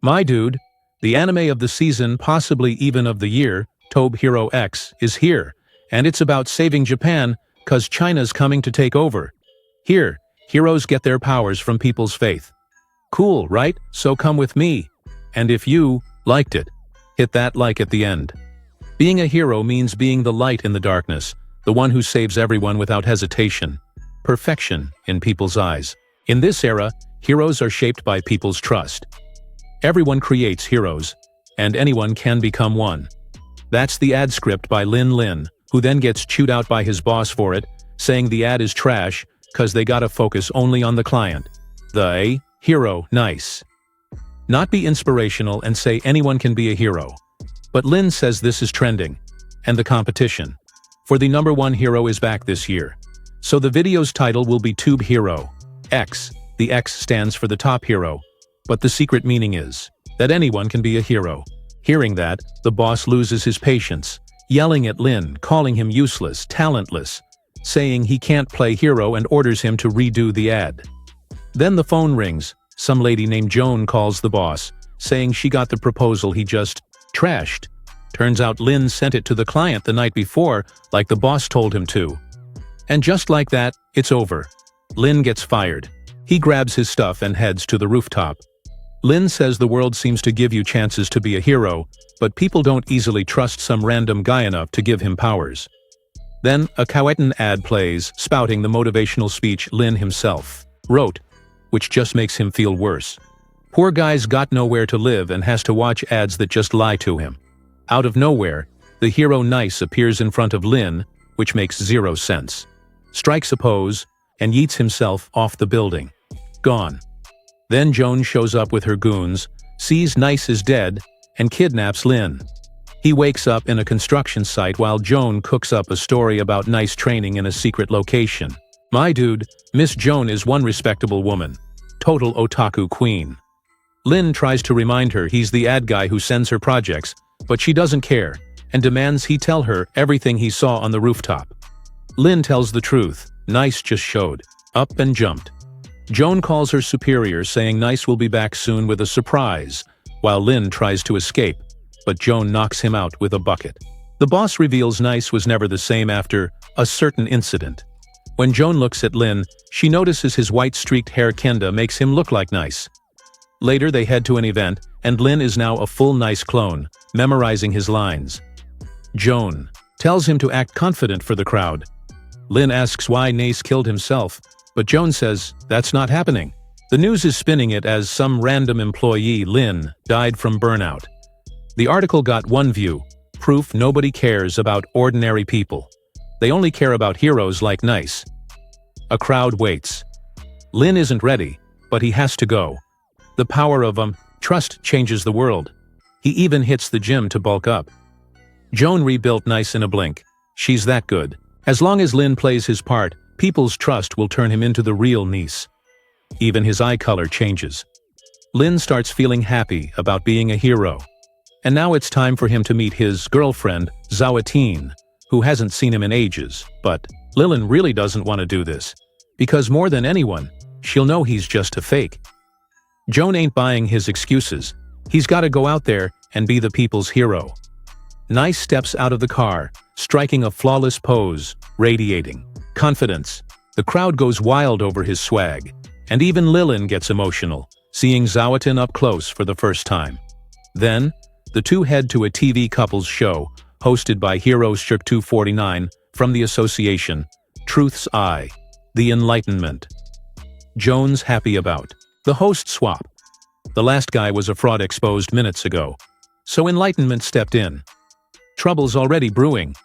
My dude, the anime of the season, possibly even of the year, Tobe Hero X, is here, and it's about saving Japan, 'cause China's coming to take over. Here, heroes get their powers from people's faith. Cool, right? So come with me. And if you liked it, hit that like at the end. Being a hero means being the light in the darkness, the one who saves everyone without hesitation. Perfection in people's eyes. In this era, heroes are shaped by people's trust. Everyone creates heroes, and anyone can become one. That's the ad script by Lin Lin, who then gets chewed out by his boss for it, saying the ad is trash, 'cause they gotta focus only on the client. The hero, nice. Not be inspirational and say anyone can be a hero. But Lin says this is trending, and the competition for the #1 hero is back this year. So the video's title will be Tobe Hero X. The X stands for the top hero, but the secret meaning is that anyone can be a hero. Hearing that, the boss loses his patience, yelling at Lin, calling him useless, talentless, saying he can't play hero and orders him to redo the ad. Then the phone rings. Some lady named Joan calls the boss, saying she got the proposal he just trashed. Turns out Lin sent it to the client the night before, like the boss told him to. And just like that, it's over. Lin gets fired. He grabs his stuff and heads to the rooftop. Lin says the world seems to give you chances to be a hero, but people don't easily trust some random guy enough to give him powers. Then a Coetan ad plays, spouting the motivational speech Lin himself wrote, which just makes him feel worse. Poor guy's got nowhere to live and has to watch ads that just lie to him. Out of nowhere, the hero Nice appears in front of Lin, which makes zero sense. Strikes a pose, and yeets himself off the building. Gone. Then Joan shows up with her goons, sees Nice is dead, and kidnaps Lin. He wakes up in a construction site while Joan cooks up a story about Nice training in a secret location. My dude, Miss Joan is one respectable woman. Total otaku queen. Lin tries to remind her he's the ad guy who sends her projects, but she doesn't care, and demands he tell her everything he saw on the rooftop. Lin tells the truth. Nice just showed up and jumped. Joan calls her superior, saying Nice will be back soon with a surprise, while Lin tries to escape, but Joan knocks him out with a bucket. The boss reveals Nice was never the same after a certain incident. When Joan looks at Lin, she notices his white-streaked hair kenda makes him look like Nice. Later they head to an event, and Lin is now a full Nice clone, memorizing his lines. Joan tells him to act confident for the crowd. Lin asks why Nice killed himself, but Joan says that's not happening. The news is spinning it as some random employee, Lin, died from burnout. The article got one view, proof nobody cares about ordinary people. They only care about heroes like Nice. A crowd waits. Lin isn't ready, but he has to go. The power of trust changes the world. He even hits the gym to bulk up. Joan rebuilt Nice in a blink. She's that good. As long as Lin plays his part, people's trust will turn him into the real Nice. Even his eye color changes. Lin starts feeling happy about being a hero. And now it's time for him to meet his girlfriend, Zawatine, who hasn't seen him in ages, but Lilin really doesn't want to do this, because more than anyone, she'll know he's just a fake. Joan ain't buying his excuses. He's gotta go out there and be the people's hero. Nice steps out of the car, striking a flawless pose, radiating confidence. The crowd goes wild over his swag, and even Lilin gets emotional, seeing Zawatine up close for the first time. Then, the two head to a TV couples show, hosted by Hero Shirk 249 from the association, Truth's Eye, The Enlightenment. Joan's happy about the host swap. The last guy was a fraud exposed minutes ago, so Enlightenment stepped in. Trouble's already brewing.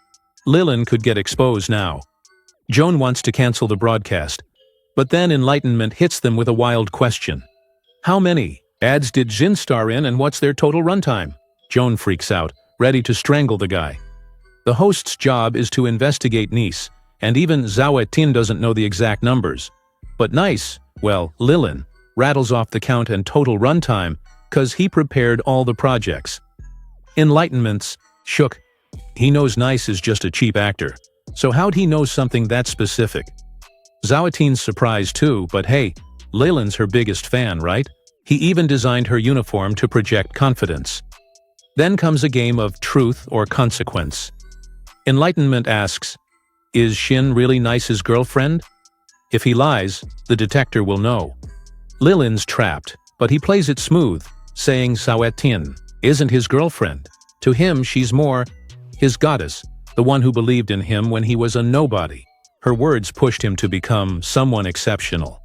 Lilin could get exposed now. Joan wants to cancel the broadcast, but then Enlightenment hits them with a wild question. How many ads did Jin star in and what's their total runtime? Joan freaks out, ready to strangle the guy. The host's job is to investigate Nice, and even Zawatine doesn't know the exact numbers. But Nice, well, Lilin, rattles off the count and total runtime, 'cause he prepared all the projects. Enlightenment's shook. He knows Nice is just a cheap actor, so how'd he know something that specific? Zawatine's surprised too, but hey, Lilin's her biggest fan, right? He even designed her uniform to project confidence. Then comes a game of truth or consequence. Enlightenment asks, is Shin really Nice's girlfriend? If he lies, the detector will know. Lilin's trapped, but he plays it smooth, saying Sao Tin isn't his girlfriend. To him, she's more his goddess, the one who believed in him when he was a nobody. Her words pushed him to become someone exceptional.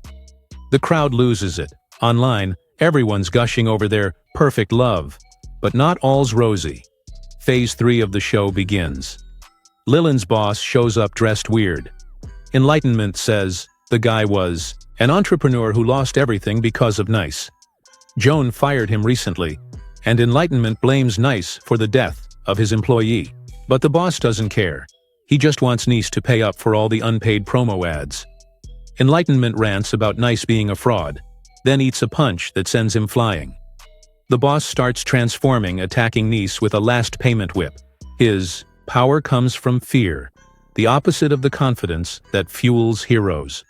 The crowd loses it. Online, everyone's gushing over their perfect love. But not all's rosy. Phase 3 of the show begins. Lilin's boss shows up dressed weird. Enlightenment says the guy was an entrepreneur who lost everything because of Nice. Joan fired him recently, and Enlightenment blames Nice for the death of his employee. But the boss doesn't care. He just wants Nice to pay up for all the unpaid promo ads. Enlightenment rants about Nice being a fraud, then eats a punch that sends him flying. The boss starts transforming, attacking Nice with a last payment whip. His power comes from fear, the opposite of the confidence that fuels heroes.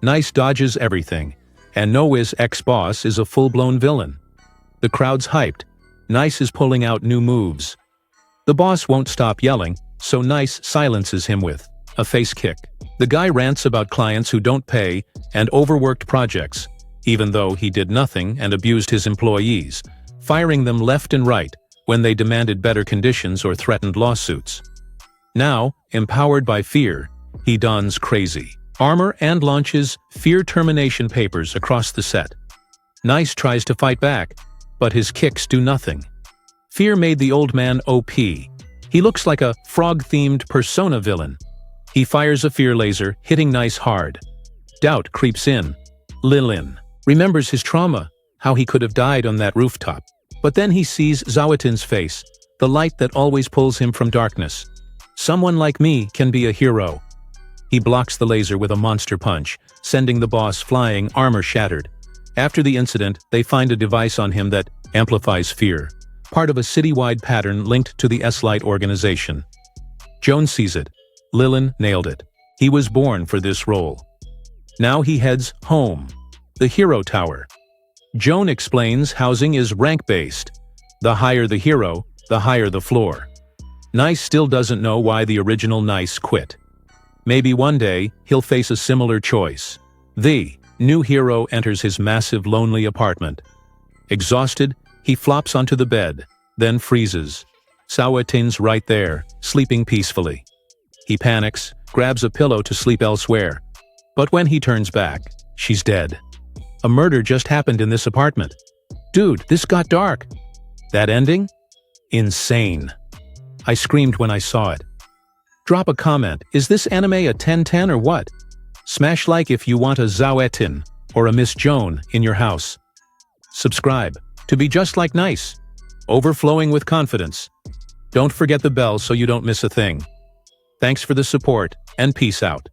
Nice dodges everything, and Noah's ex-boss is a full-blown villain. The crowd's hyped. Nice is pulling out new moves. The boss won't stop yelling, so Nice silences him with a face kick. The guy rants about clients who don't pay and overworked projects, even though he did nothing and abused his employees, firing them left and right when they demanded better conditions or threatened lawsuits. Now, empowered by fear, he dons crazy armor and launches fear termination papers across the set. Nice tries to fight back, but his kicks do nothing. Fear made the old man OP. He looks like a frog-themed Persona villain. He fires a fear laser, hitting Nice hard. Doubt creeps in. Lilin remembers his trauma, how he could have died on that rooftop. But then he sees Zawatin's face, the light that always pulls him from darkness. Someone like me can be a hero. He blocks the laser with a monster punch, sending the boss flying, armor shattered. After the incident, they find a device on him that amplifies fear, part of a citywide pattern linked to the S-Light organization. Joan sees it. Lilin nailed it. He was born for this role. Now he heads home, the Hero Tower. Joan explains housing is rank-based. The higher the hero, the higher the floor. Nice still doesn't know why the original Nice quit. Maybe one day, he'll face a similar choice. The new hero enters his massive, lonely apartment. Exhausted, he flops onto the bed, then freezes. Sawatin's right there, sleeping peacefully. He panics, grabs a pillow to sleep elsewhere. But when he turns back, she's dead. A murder just happened in this apartment. Dude, this got dark. That ending? Insane. I screamed when I saw it. Drop a comment, is this anime a 10/10 or what? Smash like if you want a Zawetin or a Miss Joan in your house. Subscribe to be just like Nice, overflowing with confidence. Don't forget the bell so you don't miss a thing. Thanks for the support, and peace out.